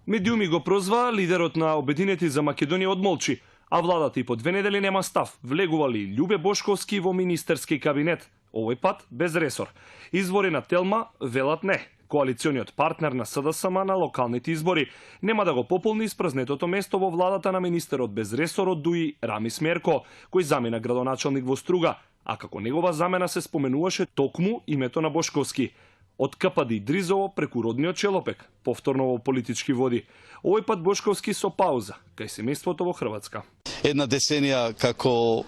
Медиуми го прозваа, лидерот на Обединети за Македонија одмолчи, а владата и по 2 недели нема став. Влегували Љубе Бошковски во министерски кабинет, овој пат без ресор. Извори на Телма велат не. Коалициониот партнер на СДСМ на локалните избори нема да го пополни испразнетото место во владата на министерот без ресор од ДУИ Рамис Мерко, кој замена градоначалник во Струга, а како негова замена се споменуваше токму името на Бошковски. Од КПД Дризово преку родниот Челопек, повторно во политички води. Овој пат Бошковски со пауза, кај семејството во Хрватска. Една деценија како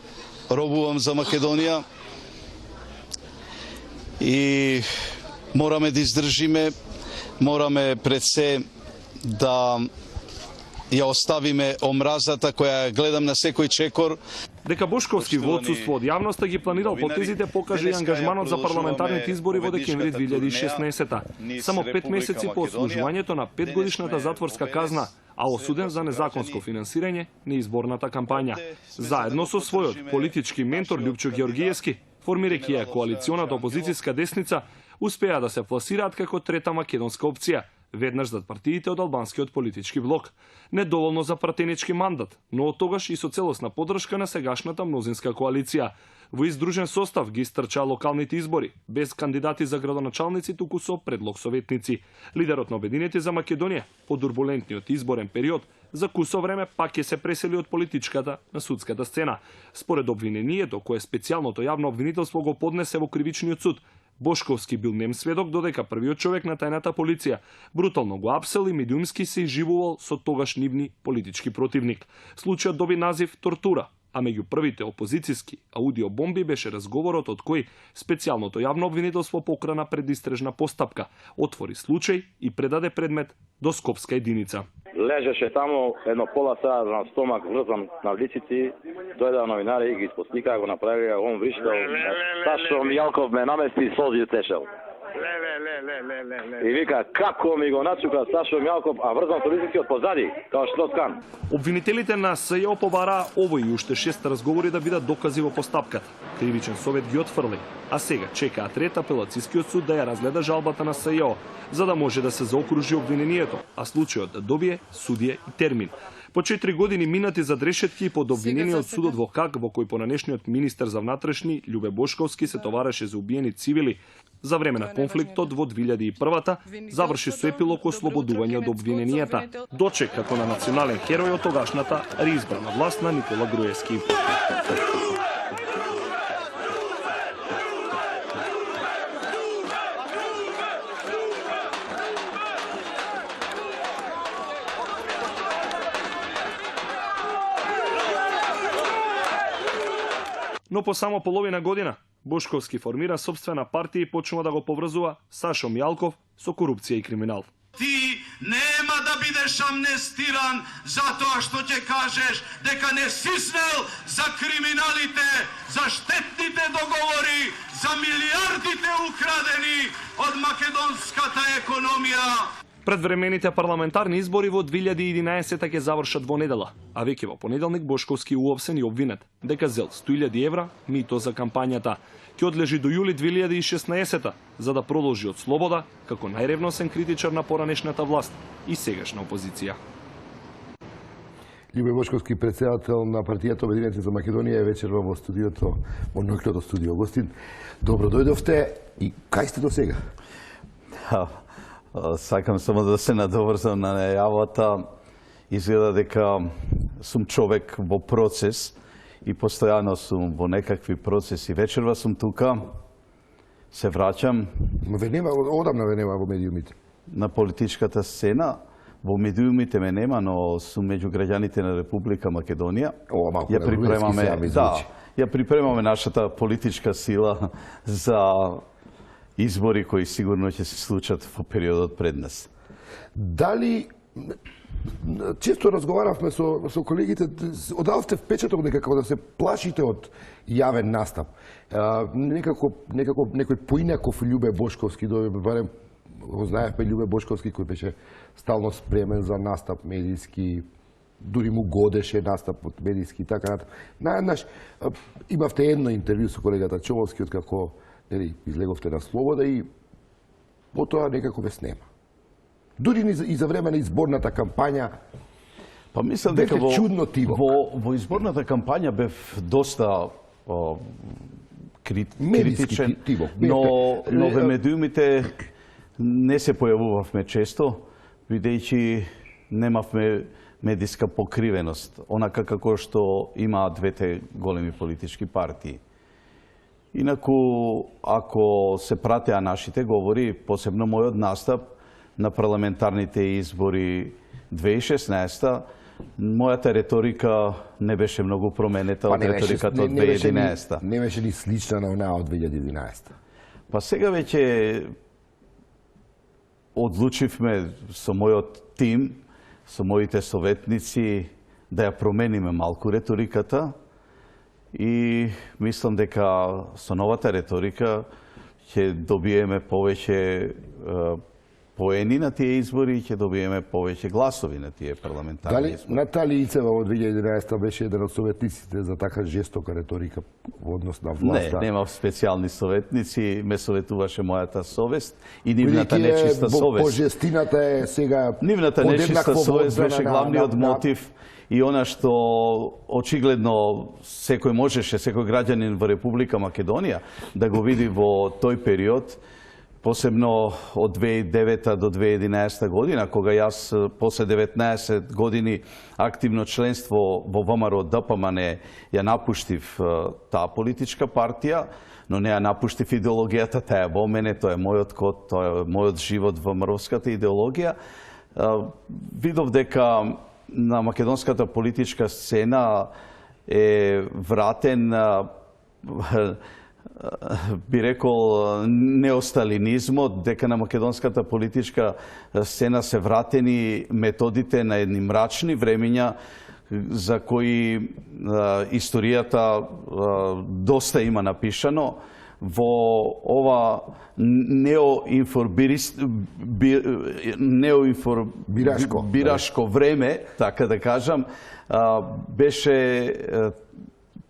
робувам за Македонија и мораме да издржиме, мораме пред се да ја оставиме омразата која гледам на секој чекор. Дека Бошковски во отсуство од јавноста ги планирал потезите покаже и ангажманот за парламентарните избори во декември 2016-та. Само 5 месеци по ослужувањето на 5-годишната затворска казна, а осуден за незаконско финансирање на изборната кампања. Заедно со својот политички ментор Љупчо Георгиевски, формирајќи ја коалиционата опозицијска десница, успеа да се пласираат како трета македонска опција, веднаш зад партиите од албанскиот политички блок. Недоволно за пратенички мандат, но од тогаш и со целосна поддршка на сегашната мнозинска коалиција. Во издружен состав ги стрча локалните избори, без кандидати за градоначалници, туку со предлог советници. Лидерот на Обединети за Македонија, по турбулентниот изборен период, за кусо време пак ќе се пресели од политичката на судската сцена. Според обвинението, кое специјалното јавно обвинителство го поднесе во кривичниот суд, Бошковски бил нем сведок, додека првиот човек на тајната полиција брутално го апсел и медиумски се изживувал со тогаш нивни политички противник. Случајот доби назив тортура, а меѓу првите опозицијски аудиобомби беше разговорот од кој специјалното јавно обвинителство покрана предистрежна постапка, отвори случај и предаде предмет до Скопска единица. Лежеше таму едно пола саат на стомак врзан на влицици, дојдаа новинари и ги испосликаа, го направија, он вришкал, Сашо Мијалков ме намести, солзи тешел. И вика, како ми го начука Сашо Мијалков, а врзан со лисици од позади, као Шлоткан. Обвинителите на СЈО побараа овој и уште 6 разговори да бидат докази во постапката. Кривичен совет ги отфрли, а сега чекаа трет апелацијскиот суд да ја разгледа жалбата на СЈО, за да може да се заокружи обвинението, а случајот да добие судија и термин. По 4 години минати зад решетки под обвинение од судот во Хаг, во кој понанешниот министер за внатрешни Љубе Бошковски се товареше за убиени цивили за време на конфликтот во 2001-та, заврши со епилог ослободување од обвиненијата, дочек како на национален херој од тогашната реизбрана власт на Никола Груевски. Но по само половина година Бошковски формира собствена партија и почнува да го поврзува Сашо Мијалков со корупција и криминал. Ти нема да бидеш амнестиран затоа што ќе кажеш дека не си снел за криминалите, за штетните договори, за милиардите украдени од македонската економија. Предвремените парламентарни избори во 2011 ќе завршат во недела, а веќе во понеделник Бошковски уопсен и обвинет дека зел 100.000 евра мито за кампањата. Ќе одлежи до јули 2016 за да продолжи од слобода како најревносен критичар на поранешната власт и сегашна опозиција. Љубе Бошковски, председател на партијата Обединети за Македонија, е вечерва во студиото, во ноќното студио. Гостин, добро дојдовте и кај сте до сега? Сакам само да се надоврзам на најавата. Изгледа дека сум човек во процес и постојано сум во некакви процеси. Вечерва сум тука, се враќам. Одамна ве нема во медиумите. На политичката сцена. Во медиумите ме нема, но сум меѓу граѓаните на Република Македонија. Ја припремаме, ја припремаме нашата политичка сила за избори кои сигурно ќе се случат во периодот пред нас. Дали често разговаравме со колегите, одавте впечаток некако да се плашите од јавен настап. Некој поинаков Љубе Бошковски, барем го знаевме Љубе Бошковски кој беше стално спремен за настап медиски, дури му годеше настапот медиски и така натаму. Наеднаш имавте едно интервју со колегата Чововски откако излеговте на слобода и потоа некако ве снема. Дури и за време на изборната кампања. Па мислам дека во изборната кампања бев доста критичен, но во медиумите не се појавувавме често, бидејќи немавме медиска покривеност, онака како што имаат двете големи политички партии. Инаку, ако се пратеа нашите говори, посебно мојот настап на парламентарните избори 2016, мојата реторика не беше многу променета од реториката од 2011. Не беше ли слична на онаа од 2011? Па сега веќе одлучивме со мојот тим, со моите советници, да ја промениме малку реториката и мислам дека со новата реторика ќе добиеме повеќе поени на тие избори и ќе добиеме повеќе гласови на тие парламентарни избори. Дали Натали Ицева во 2011 беше еден од советниците за така жестока реторика во однос на власта? Не, немав специјални советници, ме советуваше мојата совест и нивната нечиста совест. По жестината е сега нивната нечиста совест беше главниот мотив и она што очигледно секој можеше, секој граѓанин во Република Македонија да го види во тој период, посебно од 2009 до 2011 година, кога јас после 19 години активно членство во ВМРО ДПМН ја напуштив таа политичка партија, но не ја напуштив идеологијата, таа во мене, тоа е мојот код, тоа е мојот живот во мровската идеологија. Видов дека на македонската политичка сцена е вратен, би рекол, неосталинизмот, дека на македонската политичка сцена се вратени методите на едни мрачни времења за кои историјата доста има напишано. Во ова неоинформирашко време, така да кажам, беше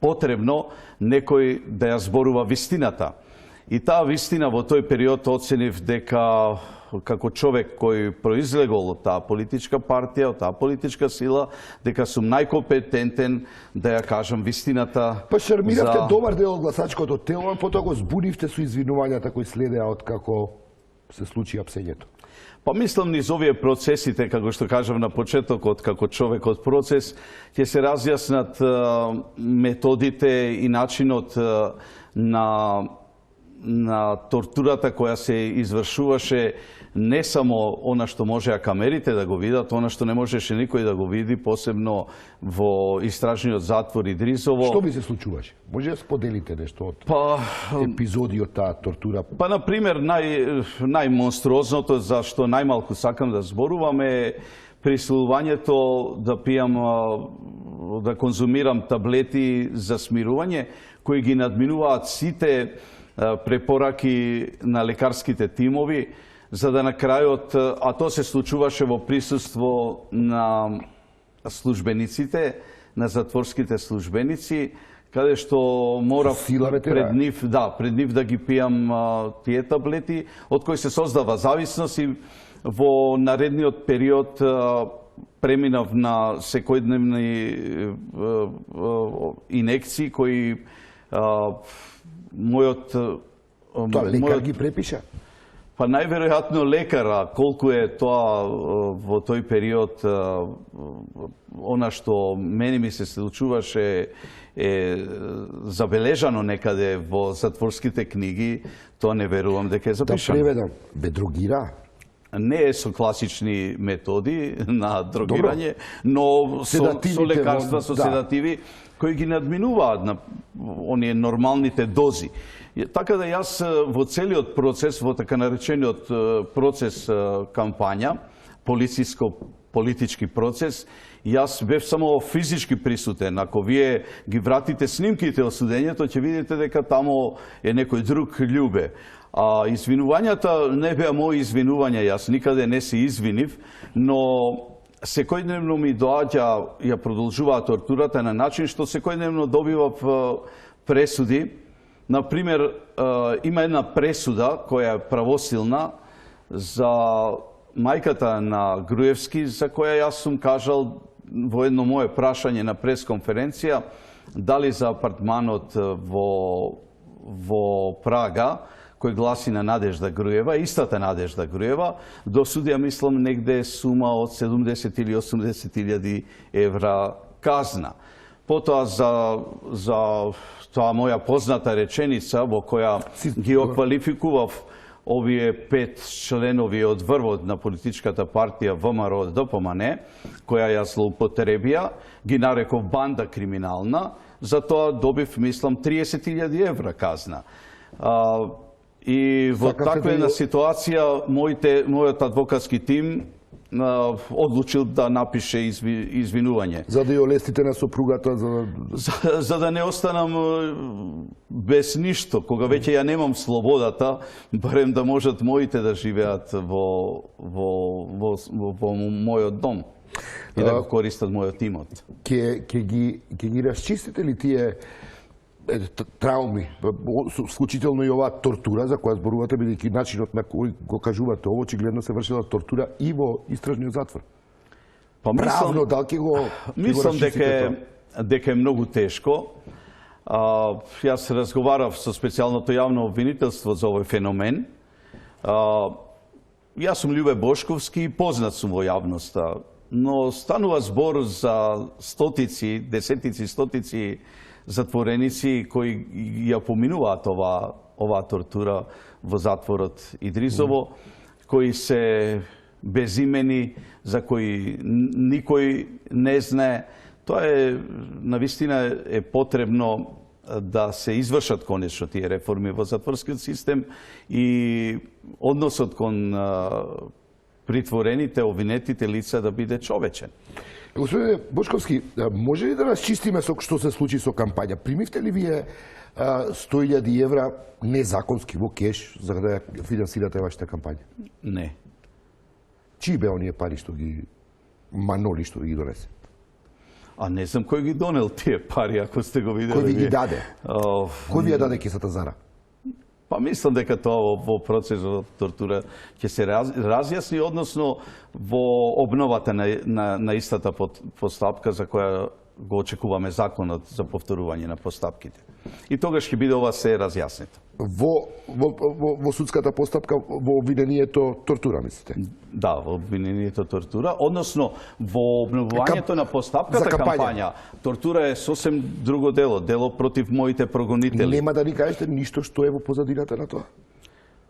потребно некој да ја зборува вистината. И таа вистина во тој период оценив дека како човек кој произлегол од таа политичка партија, од таа политичка сила, дека сум најкомпетентен да ја кажам вистината. Па шармиравте добар дел од гласачкото тело, а потоа го збунивте со извинувањата кои следеа од како се случи апсењето. Па мислам низ овие процесите, како што кажав на почетокот, како човек од процес, ќе се разјаснат методите и начинот на тортурата која се извршуваше, не само она што можеа камерите да го видат, она што не можеше никој да го види, посебно во истражниот затвор Идрисово. Што би се случуваше? Може да споделите нешто од епизоди од таа тортура? Па, например, најмонструозното, за што најмалку сакам да зборувам, е присилувањето да пијам, да конзумирам таблети за смирување, кои ги надминуваат сите препораки на лекарските тимови, за да на крајот, а тоа се случуваше во присуство на службениците, на затворските службеници, каде што мора пред нив да ги пијам тие таблети, од кои се создава зависност и во наредниот период преминав на секојдневни инекции кои мојот... Тоа лекар ги препиша? Па најверојатно лекара, колку е тоа во тој период, она што мене ми се случуваше е забележано некаде во затворските книги, тоа не верувам дека е запишано. Да преведам, бе дрогира? Не е со класични методи на дрогирање, но со лекарства, со седативи, кои ги надминуваат на оние нормалните дози. Така да јас во целиот процес, во така наречениот процес кампања, политички процес, јас бев само физички присутен. Ако вие ги вратите снимките од судењето, ќе видите дека тамо е некој друг љубе. А извинувањата не беа мои извинувања, јас никаде не се извинив, но секојдневно ми доаѓа, ја продолжува тортурата на начин што секојдневно добивав пресуди. Например, има една пресуда која е правосилна за мајката на Груевски, за која јас сум кажал во едно мое прашање на пресконференција дали за апартманот во Прага, кој гласи на Надежда Груева, истата Надежда Груева, досудија мислам негде сума од 70 или 80.000 евра казна. Потоа за тоа моја позната реченица во која ги оквалификував овие 5 членови од врвот на политичката партија ВМРО ДПМН, која ја злоупотребија, ги нареков банда криминална, затоа добив, мислам, 30.000 евра казна. И во таква една ситуација, мојот адвокатски тим одлучил да напише извинување. За да ја олестите на сопругата? За да не останам без ништо, кога веќе ја немам слободата, барем да можат моите да живеат во мојот дом и да го користат мојот имот. Ке ги расчистите ли тие трауми, вклучително и оваа тортура за која зборувате, бидејќи начинот на кој го кажувате ово, очигледно се вршила тортура и во истражниот затвор? Па правно, дали ќе го мислам дека е многу тешко. Јас разговарав со специјалното јавно обвинителство за овој феномен. Јас сум Љубе Бошковски и познат сум во јавноста, но станува збор за стотици, десетици, стотици затвореници кои ја поминуваат оваа тортура во затворот Идризово, кои се безимени, за кои никој не знае. Тоа е, навистина е потребно да се извршат конечно тие реформи во затворскиот систем и односот кон притворените, обвинетите лица да биде човечен. Господине Бошковски, може ли да расчистиме што се случи со кампања? Примивте ли вие 100.000 евра незаконски во кеш за да ја финансирате вашата кампања? Не. Чии беа оние пари што ги маноли што ги донесе? А не знам кој ги донел тие пари, ако сте го видели. Кој ви ги даде? Кој ви ја даде кесата Зара? Па мислам дека тоа во процесот тортура ќе се разјасни, односно во обновата на истата постапка за која го очекуваме законот за повторување на постапките. И тогаш ќе биде ова се разјаснето. Во судската постапка во обвинението тортура, мислите? Да, во обвинението тортура, односно во обновувањето на постапката кампања. Тортура е сосем друго дело против моите прогонители. Нема да ни кажете ништо што е во позадината на тоа?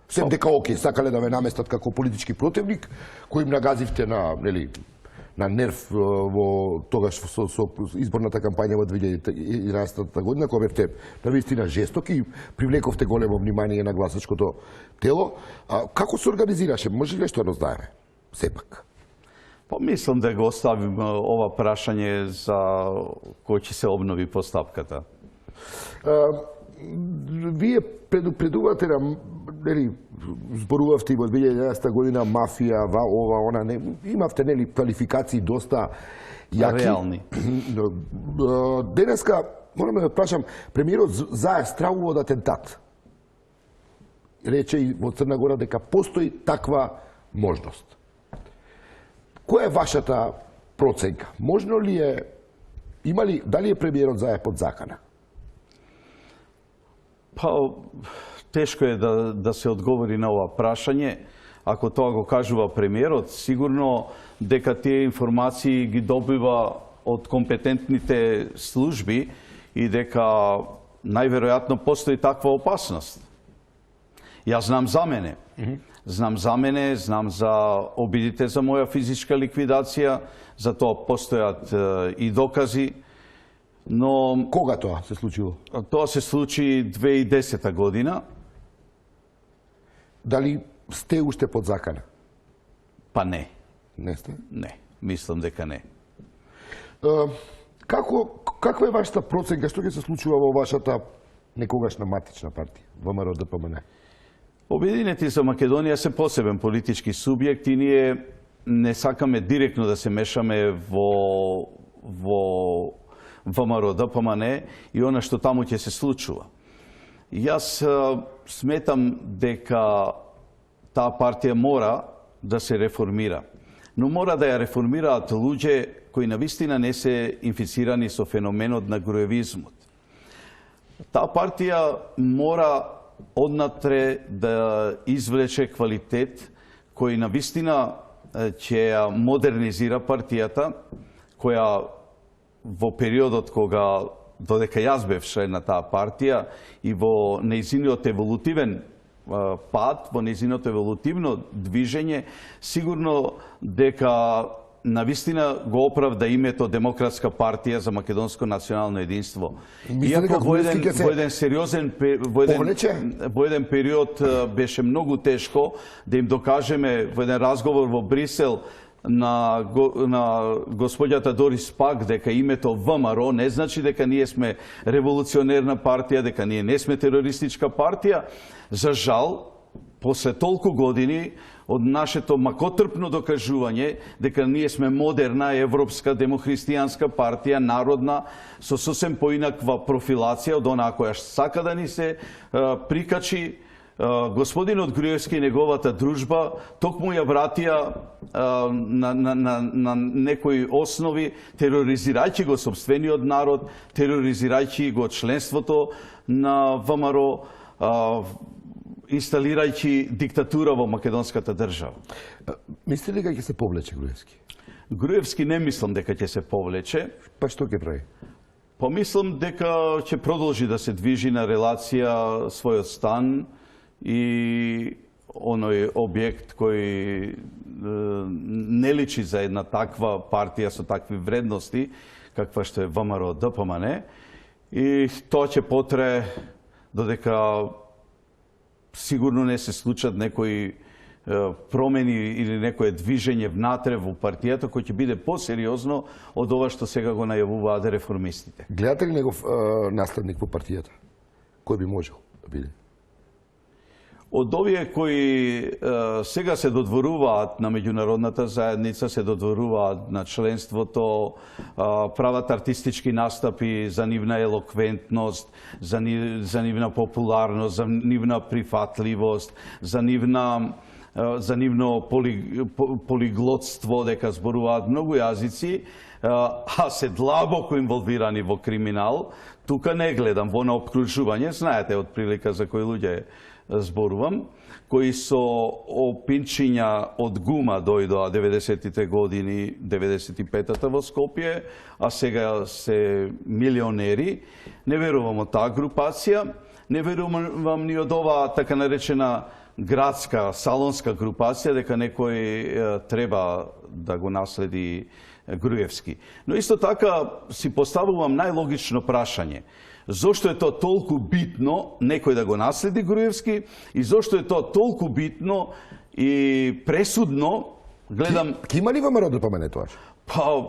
Сем дека оке, сакале да ве наместат како политички противник, кој им нагазивте на нерв во тогаш со изборната кампања во 2011 година, кога бевте навистина жестоки и привлековте големо внимание на гласачкото тело. Како се организираше? Може ли што да знаеме? Сепак. Па мислам да го оставим ова прашање за кој ќе се обнови постапката. Вие предупредувате зборувавте и во 2011 година мафија, ова, она, имавте квалификации доста јаки. Реални. Денеска, морам да прашам, премиерот Заев стравува од атентат. Рече и во Црна Гора дека постои таква можност. Која е вашата проценка? Можно ли е, дали е премиерот Заев под закана? Па, тешко е да се одговори на ова прашање. Ако тоа го кажува премиерот, сигурно дека тие информации ги добива од компетентните служби и дека најверојатно постои таква опасност. Јас знам за мене. Знам за обидите за моја физичка ликвидација, за тоа постојат и докази. Но кога тоа се случило? Тоа се случи 2010 година. Дали сте уште под закана? Па не. Не сте? Не, мислам дека не. Каква е вашата проценка? Што ќе се случува во вашата некогашна матична партија, ВМРО ДПМН? Обединети за Македонија се посебен политички субјект и ние не сакаме директно да се мешаме во ВМРО ДПМН и она што таму ќе се случува. Јас сметам дека таа партија мора да се реформира, но мора да ја реформираат луѓе кои навистина не се инфицирани со феноменот на груевизмот. Таа партија мора однатре да извлече квалитет кој навистина ќе ја модернизира партијата, која во периодот кога додека јас бев член на таа партија и во нејзиниот еволутивен пат, во нејзиното еволутивно движење, сигурно дека навистина го оправда името Демократска партија за македонско национално единство. Иако во еден сериозен во еден период беше многу тешко да им докажеме во еден разговор во Брисел на господјата Дорис Пак дека името ВМРО не значи дека ние сме револуционерна партија, дека ние не сме терористичка партија. За жал, после толку години од нашето макотрпно докажување дека ние сме модерна европска демохристијанска партија, народна, со сосем поинаква профилација од онаа која сака да ни се прикачи, господинот Груевски и неговата дружба токму ја вратија на некои основи, тероризирајќи го сопствениот народ, тероризирајќи го членството на ВМРО, инсталирајќи диктатура во македонската држава. Мисли ли дека ќе се повлече Груевски? Груевски не мислам дека ќе се повлече. Па што ќе прави? Па мислам дека ќе продолжи да се движи на релација својот стан и оној објект кој не личи за една таква партија со такви вредности, каква што е ВМРО ДПМН, и тоа ќе потрае додека сигурно не се случат некои промени или некое движење внатре во партијата кој ќе биде посериозно од ова што сега го најавуваат реформистите. Гледате ли негов наследник во партијата? Кој би можел да биде? Од овие кои сега се додворуваат на меѓународната заедница, се додворуваат на членството, прават артистички настапи за нивна елоквентност, за нивна популарност, за нивна прифатливост, за нивно полиглотство, дека зборуваат многу јазици, а се длабоко инволвирани во криминал. Тука не гледам во наобкружување, знаете од прилика за кои луѓе зборувам, кои со опинчиња од гума дојдоа 90-тите години, 95-та во Скопје, а сега се милионери. Не верувам од таа групација, не верувам ни од оваа така наречена градска, салонска групација, дека некој треба да го наследи Груевски. Но исто така си поставувам најлогично прашање. Зошто е тоа толку битно некој да го наследи Груевски и зошто е тоа толку битно и пресудно, гледам... Ки има ли ВМРО ДПМН тоа? Па,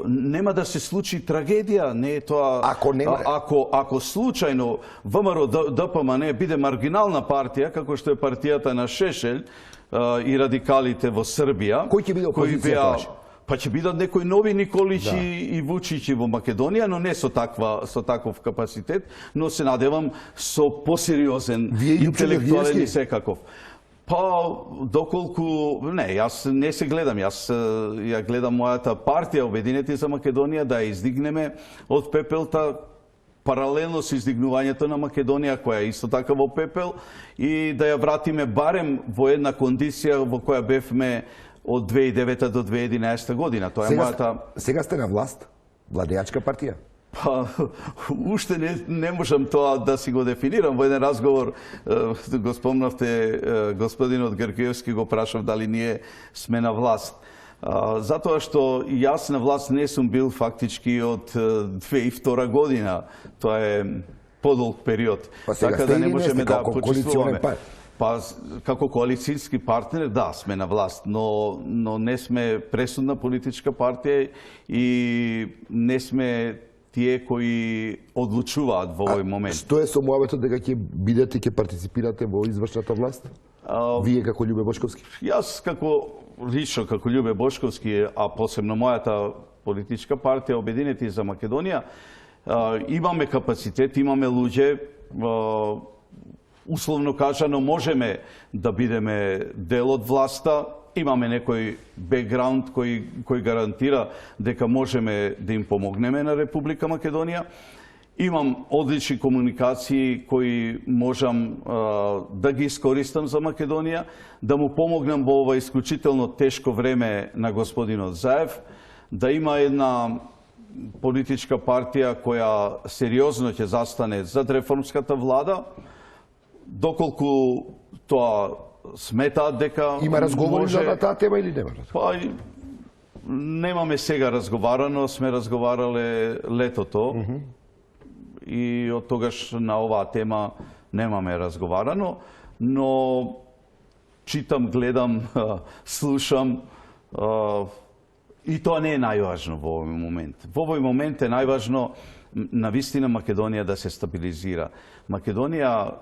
нема да се случи трагедија, не е тоа... Ако случајно ВМРО ДПМН биде маргинална партија, како што е партијата на Шешелј и радикалите во Србија... Кој ќе биде опозиција? Па ќе бидат некои нови Николичи и Вучичи во Македонија, но не со таков капацитет, но се надевам со посериозен интелектуален и секаков. Па, доколку... Не, јас не се гледам. Јас ја гледам мојата партија, Обединети за Македонија, да ја издигнеме од пепелта паралелно со издигнувањето на Македонија, која е исто така во пепел, и да ја вратиме барем во една кондиција во која бевме од 2009 до 2011 година. Тоа е мојата... Сега сте на власт? Владеачка партија? Па, уште не можам тоа да си го дефинирам. Во еден разговор го спомнавте, господинот Гргиевски го прашав дали ние сме на власт. Затоа што јас на власт не сум бил фактички од 2002 година. Тоа е подолг период. Така да не можеме да почувствуваме. Па, како коалицијски партнер, да, сме на власт, но не сме пресудна политичка партија и не сме тие кои одлучуваат во овој момент. Што е со мојавето дека ќе бидете, ќе партиципирате во извршната власт? Вие како Љубе Бошковски? Јас како лично како Љубе Бошковски, а посебно мојата политичка партија Обединети за Македонија, имаме капацитет, имаме луѓе, условно кажано можеме да бидеме дел од власта, имаме некој бекграунд кој гарантира дека можеме да им помогнеме на Република Македонија. Имам одлични комуникации кои можам да ги искористам за Македонија, да му помогнам во ова исклучително тешко време на господинот Заев, да има една политичка партија која сериозно ќе застане зад реформската влада, доколку тоа сметаат дека Има разговори може... за таа тема или нема? Па, немаме сега разговарано, сме разговарале летото и од тогаш на оваа тема немаме разговарано, но читам, гледам, слушам и тоа не е најважно во овој момент. Во овој момент е најважно навистина Македонија да се стабилизира. Македонија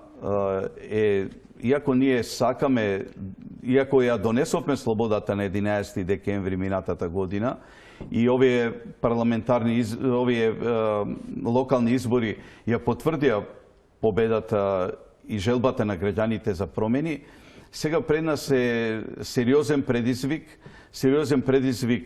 е, иако ние сакаме, иако ја донесовме слободата на 11 декември минатата година и овие парламентарни, овие локални избори ја потврдија победата и желбата на граѓаните за промени, сега пред нас е сериозен предизвик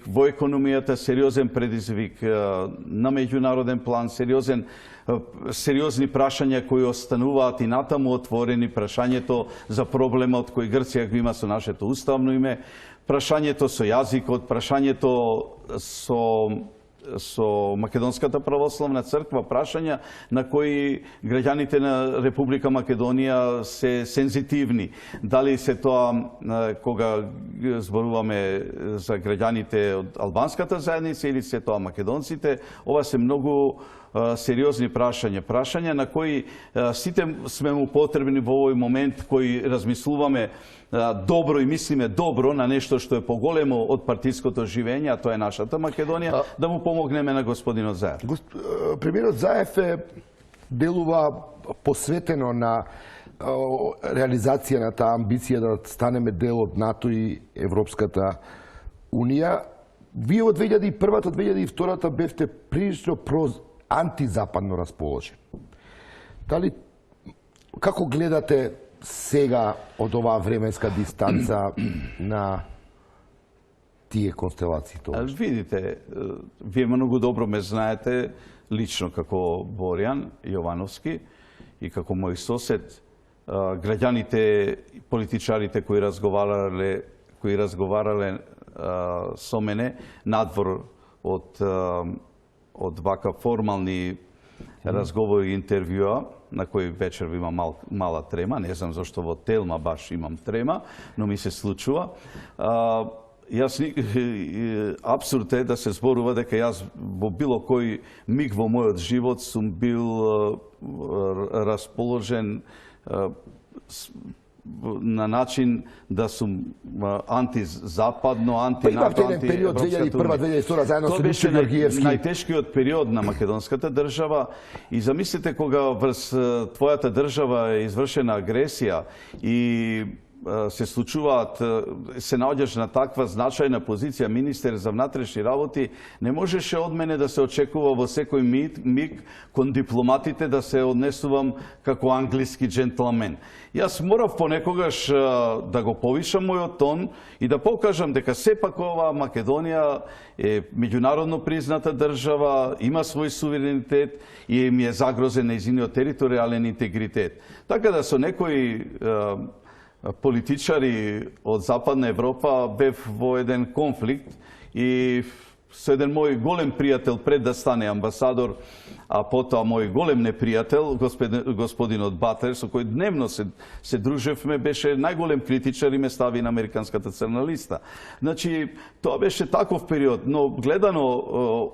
во економијата, сериозен предизвик на меѓународен план, сериозни прашања кои остануваат и натаму отворени, прашањето за проблемот кој Грција го има со нашето уставно име, прашањето со јазикот, прашањето со Македонската православна црква, прашања на кои граѓаните на Република Македонија се сензитивни. Дали се тоа кога зборуваме за граѓаните од албанската заедница или се тоа македонците, ова се многу сериозни прашања на кои сите сме му потребни во овој момент, кои размислуваме добро и мислиме добро на нешто што е поголемо од партиското живење, а тоа е нашата Македонија, да му помогнеме на господинот Заев. Премиерот Заев делува посветено на реализација на таа амбиција да станеме дел од НАТО и Европската Унија. Вие од 2001-та, 2002-та бевте прилично антизападно расположен. Дали, како гледате сега од оваа временска дистанца на тие констелации? Видите, вие многу добро ме знаете лично како Боријан Јовановски и како мој сосед, граѓаните, политичарите кои разговарале со мене надвор од вака формални разговори и интервјуа, на кој вечер има мала трема, не знам зашто во Телма баш имам трема, но ми се случува. Апсурд е да се зборува дека јас во било кој миг во мојот живот сум бил расположен на начин да сум антизападно, антинато, антиевропска. Период 2001-2002 заедно со Мишо Ѓоргиевски. Најтешкиот период на македонската држава и замислете кога врз твојата држава е извршена агресија и се случуваат, се наоѓаш на таква значајна позиција министер за внатрешни работи, не можеше од мене да се очекува во секој миг кон дипломатите да се однесувам како англиски джентлмен. Јас морав понекогаш да го повишам мојот тон и да покажам дека сепак ова Македонија е меѓународно призната држава, има свој суверенитет и ми е загрозен нејзиниот територијален интегритет. Така да со некои политичари од Западна Европа бев во еден конфликт и со еден мој голем пријател пред да стане амбасадор, а потоа мој голем непријател, господинот Батлер, со кој дневно се дружевме, беше најголем критичар и ме стави на американската црна листа. Значи, тоа беше таков период, но гледано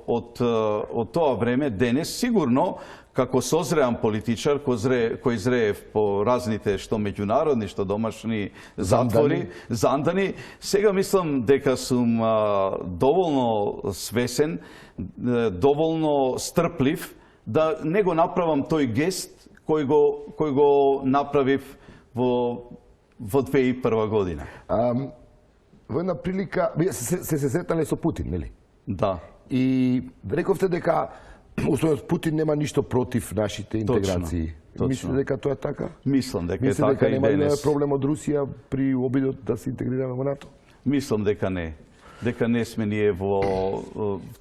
од тоа време, денес сигурно како созреан политичар, кој зреев по разните што меѓународни, што домашни затвори, зандани, сега мислам дека сум доволно свесен, доволно стрплив, да не го направам тој гест кој го направив во 2001 година. во една прилика, вие се сретнале со Путин, нели? Да. И рековте дека условно Путин нема ништо против нашите интеграции. Точно. Мислите дека тоа е така? Мислам дека е Мислите дека така и нема денес. проблем од Русија при обидот да се интегрираме во НАТО? Мислам дека не. Дека не сме ние во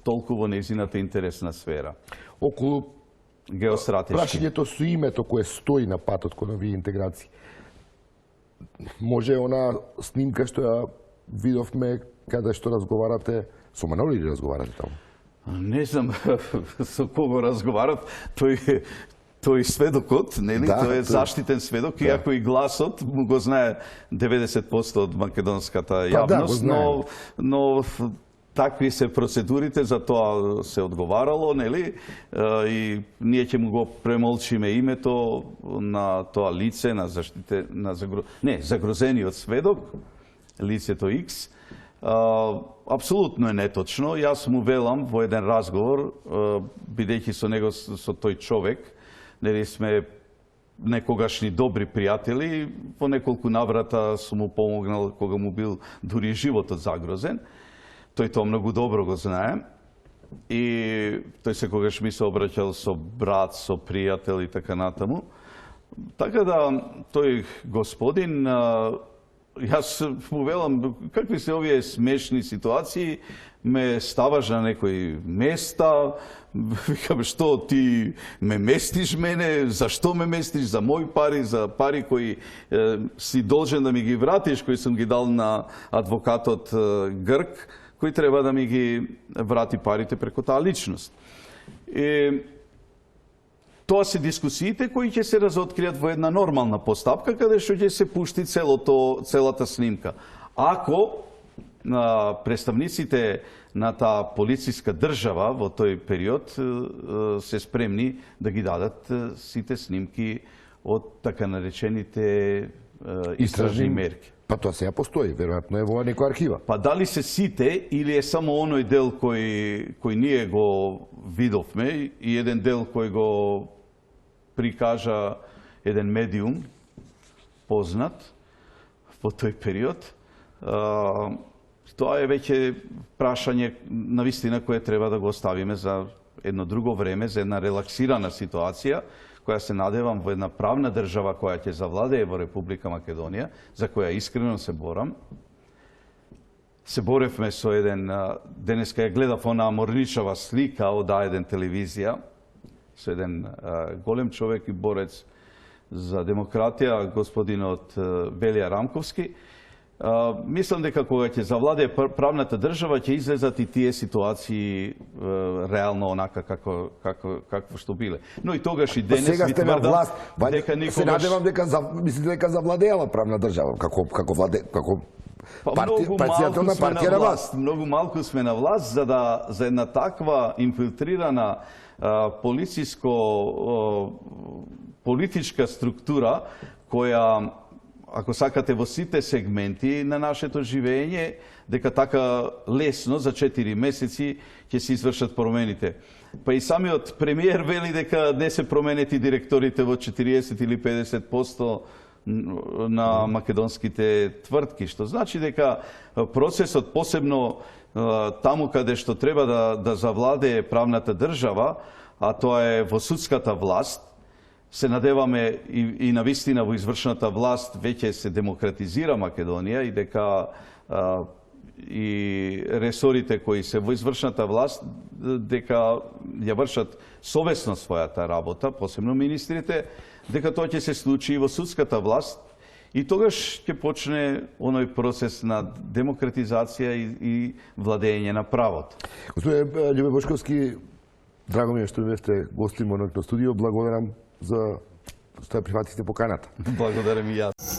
толку во нејзината интересна сфера. Околу Геостратешки. прашањето со името кое стои на патот кон овие интеграции. Може она снимка што ја видовме каде што разговарате, со Маноли ли разговарате таму? Не знам со кого разговарат. Тој сведокот, нели? Да, тој е заштитен сведок, иако и гласот му го знае 90% од македонската Па да, го јавност, знаем. но такви се процедурите, за тоа се одговарало, нели? И ние ќе му го премолчиме името на тоа лице, загрозениот сведок, лицето X. Апсолутно е неточно. Јас му велам во еден разговор, бидејќи со него, со тој човек, нели сме некогашни добри пријатели, по неколку наврата сум му помогнал кога му бил дури животот загрозен. Тој тоа многу добро го знае. И тој секогаш ми се обраќал со брат, со пријател и така натаму. Така да, тој господин, јас му велам, какви се овие смешни ситуации, ме ставаш на некои места, викам, што ти ме местиш мене, зашто ме местиш, за мои пари, за пари кои си должен да ми ги вратиш, кои сум ги дал на адвокатот Грк, кој треба да ми ги врати парите преку таа личност. Тоа се дискусиите кои ќе се разоткријат во една нормална постапка, каде што ќе се пушти целата снимка. Ако представниците на таа полициска држава во тој период се спремни да ги дадат сите снимки од така наречените истражни мерки. Па тоа сега постои, веројатно е во некоја архива. Па дали се сите или е само оној дел кој ние го видовме и еден дел кој го прикажа еден медиум познат во тој период, тоа е веќе прашање на вистина кое треба да го оставиме за едно друго време, за една релаксирана ситуација, која се надевам во една правна држава која ќе завладее во Република Македонија, за која искрено се борам. Се боревме со еден, денеска ја гледав онаа морничава слика од А1 телевизија, со еден голем човек и борец за демократија, господинот Велија Рамковски. Мислам дека кога ќе завладее правната држава ќе излезат и тие ситуации реално онака какво што биле. Но и тогаш и денес сега ви сте на тврдам власт, дека се никогаш... надевам дека мислите дека завладеала правна држава, како партијата на партија на власт. Многу малку сме на власт за една таква инфилтрирана политичка структура која, ако сакате, во сите сегменти на нашето живење, дека така лесно за 4 месеци ќе се извршат промените. Па и самиот премиер вели дека не се променети директорите во 40 или 50% на македонските твртки, што значи дека процесот, посебно таму каде што треба да завладее правната држава, а тоа е во судската власт, се надеваме и на вистина во извршната власт веќе се демократизира Македонија и дека и ресорите кои се во извршната власт дека ја вршат совесно својата работа, посебно министрите, дека тоа ќе се случи и во судската власт и тогаш ќе почне оној процес на демократизација и владење на правото. Господине Љубе Бошковски, драго ми е што бевте гости во моето студио. Благодарам за што ја прифатите поканата. Благодарам и јас.